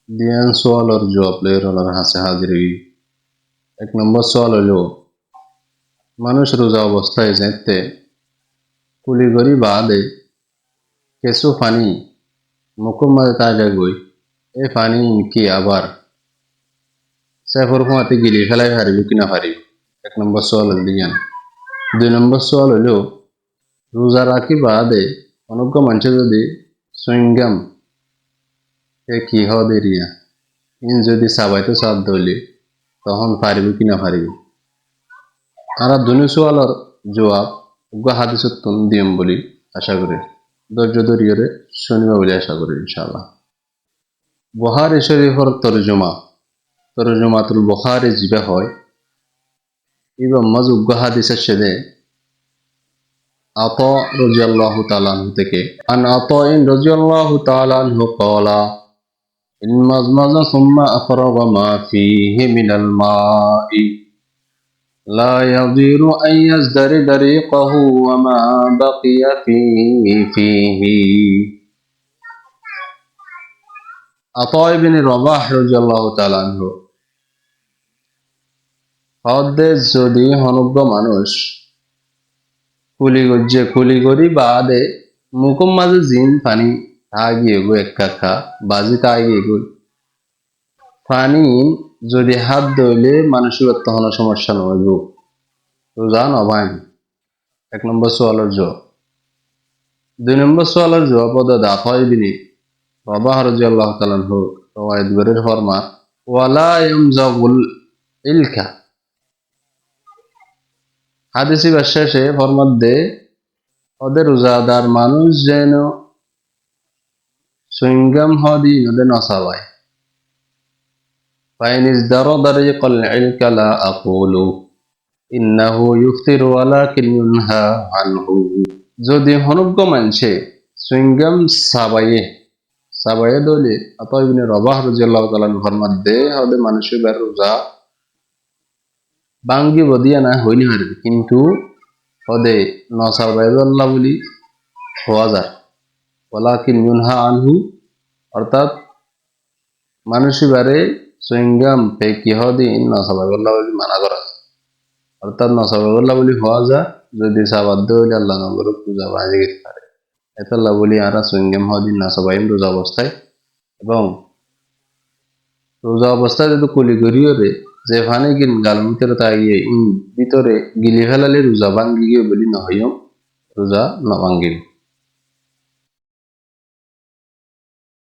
দিয়ান সোয়ালর জবাব লইরলার হাসে হাজিরি। এক নম্বর সোয়াল হলো মানুষ রোজা অবস্থায় যেতে কুলিগরি বাদে কেসু ফানি মুকুম্মাদে তাজা গই এ ফানি কি আবার সেফর কুমাতে গিলি ফেলাই হারিব কিনা হারিব। এক নম্বর সোয়াল দিয়ান। 2 নম্বর সোয়াল হলো রোজা রাখি বাদে অনজ্ঞ মানুষ যদি সুইংগাম এ কি হদেরিয়া ইন যদি সাবাইতে সাদ দইলে তখন পারিব কিনা পারিব। আর দুনি সোয়ালর জবাব উগ্র হাদিসত তুন দিম বলি আশা করি। ধৈর্য ধরিয়ে শুনিবা বলে আশা করি ইনশাআল্লাহ। বুখারী শরীফর তরজমাতুল বুখারী জিবা হয় এবং মাজ উগ্র হাদিসের সাথে আতা রাদিয়াল্লাহু তাআলা আনহু থেকে আন আতাইন রাদিয়াল্লাহু তাআলা আনহু ক্বালা ইন মাজমাযা সুম্মা আফরাগা মা ফীহি মিনাল মা'i লা ইয়াদিরু আন ইয়াজদারিদ রিকাহু ওয়া মা বাকিয়া ফীহি। আতা ইবনে রাবাহ রাদিয়াল্লাহু তাআলা আনহু হদে যদি হনজ্ঞ মানুষ কুলিগরি বাদে মুকুম মাঝে জিন পানি তাগিয়ে গো একা বাজি তাগিয়ে গো পানি যদি হাত ধইলে মানুষের তখন সমস্যা নহইব রোজা নভাইন। এক নম্বর সোয়ালের জবাব। 2 নম্বর সোয়ালের জবাব দাফা ইবনে রাবাহ রাদিয়াল্লাহু তাআলা আনহু রওয়ায়াত গরের ফরমা ওয়ালা ইয়ামজাগুল ইলকা হাদিসি শেষে ফরমাত দে ওদের রোজাদার মানুষ যেন সুইংগাম হদি ওদের নসাবায় ফাইনিস দারিকাল ইলকা লা আকুলু ইন্নাহু ইফতিরু ওয়ালাকিন ইউনহা আনহু। যদি হনজ্ঞ মানুষে সুইংগাম সাবায়ে দলে আতা ইবনে রাবাহ রাদিয়াল্লাহু তাআলা ফরমাত দে ওদের মানুষের বার রোজা বাঙ্গি বদিয়া না হইনি হারে কিন্তু ওদে নসাবাইল্লাহ বলি হওয়া যায় ওয়ালাকিন ইউনহা আনহু অর্থাৎ মানুষের বারে সুইংগাম পেকি হদিন নসাবাইল্লাহ বলি মানা করা অর্থাৎ নসাবাইল্লাহ বলি হওয়া যায় যদি সাবাদ্দ হইলে আল্লাহ নগর পূজা বাজে গেতে পারে এতাল্লাহ বলি আরা সুইংগাম হদিন নসাবাইম রোজা অবস্থায় এবং রোজা অবস্থায় যদি কুলিগরিও রে যে ফানে গিন গাল ভিতরে তাগিয়ে ভিতরে গিলি ফেলালে রোজা ভাঙ্গি গিয়ে বলি নহইম রোজা নভাঙ্গিব।